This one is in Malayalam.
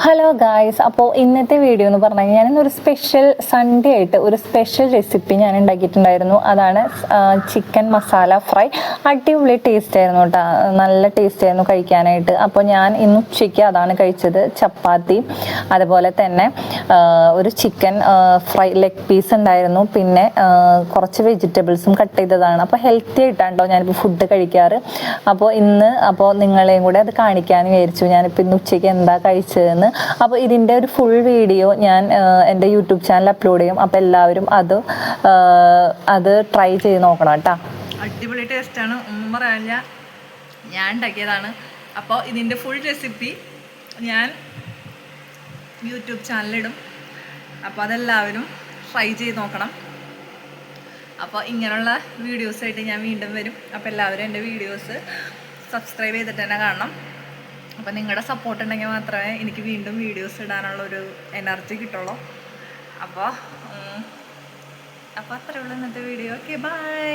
ഹലോ ഗായ്സ്, അപ്പോൾ ഇന്നത്തെ വീഡിയോ എന്ന് പറഞ്ഞു കഴിഞ്ഞാൽ ഞാനിന്നൊരു സ്പെഷ്യൽ സൺഡേ ആയിട്ട് ഒരു സ്പെഷ്യൽ റെസിപ്പി ഞാൻ ഉണ്ടാക്കിയിട്ടുണ്ടായിരുന്നു. അതാണ് ചിക്കൻ മസാല ഫ്രൈ. അടിപൊളി ടേസ്റ്റ് ആയിരുന്നു കേട്ടോ, നല്ല ടേസ്റ്റ് ആയിരുന്നു കഴിക്കാനായിട്ട്. അപ്പോൾ ഞാൻ ഇന്ന് ഉച്ചയ്ക്ക് അതാണ് കഴിച്ചത്. ചപ്പാത്തി, അതുപോലെ തന്നെ ഒരു ചിക്കൻ ഫ്രൈ ലെഗ് പീസ് ഉണ്ടായിരുന്നു, പിന്നെ കുറച്ച് വെജിറ്റബിൾസും കട്ട് ചെയ്തതാണ്. അപ്പോൾ ഹെൽത്തി ആയിട്ടാണല്ലോ ഞാനിപ്പോൾ ഫുഡ് കഴിക്കാറ്. അപ്പോൾ നിങ്ങളെയും കൂടെ അത് കാണിക്കാമെന്ന് വിചാരിച്ചു. ഞാനിപ്പോൾ ഇന്ന് ഉച്ചയ്ക്ക് എന്താ കഴിച്ചതെന്ന്. അപ്പോൾ ഇതിൻ്റെ ഒരു ഫുൾ വീഡിയോ ഞാൻ എൻ്റെ യൂട്യൂബ് ചാനൽ അപ്ലോഡ് ചെയ്യും. അപ്പോൾ എല്ലാവരും അത് ട്രൈ ചെയ്ത് നോക്കണം കേട്ടോ. അടിപൊളി ടേസ്റ്റാണ്, ഒന്നും പറയാനില്ല. ഞാൻ ഉണ്ടാക്കിയതാണ്. അപ്പോൾ ഇതിൻ്റെ ഫുൾ റെസിപ്പി ഞാൻ യൂട്യൂബ് ചാനലിടും. അപ്പോൾ അതെല്ലാവരും ട്രൈ ചെയ്ത് നോക്കണം. അപ്പോൾ ഇങ്ങനെയുള്ള വീഡിയോസായിട്ട് ഞാൻ വീണ്ടും വരും. അപ്പോൾ എല്ലാവരും എൻ്റെ വീഡിയോസ് സബ്സ്ക്രൈബ് ചെയ്തിട്ട് തന്നെ കാണണം. അപ്പോൾ നിങ്ങളുടെ സപ്പോർട്ട് ഉണ്ടെങ്കിൽ മാത്രമേ എനിക്ക് വീണ്ടും വീഡിയോസ് ഇടാനുള്ളൊരു എനർജി കിട്ടുള്ളൂ. അപ്പോൾ അത്രയേ ഉള്ളൂ ഇന്നത്തെ വീഡിയോ. Okay, by.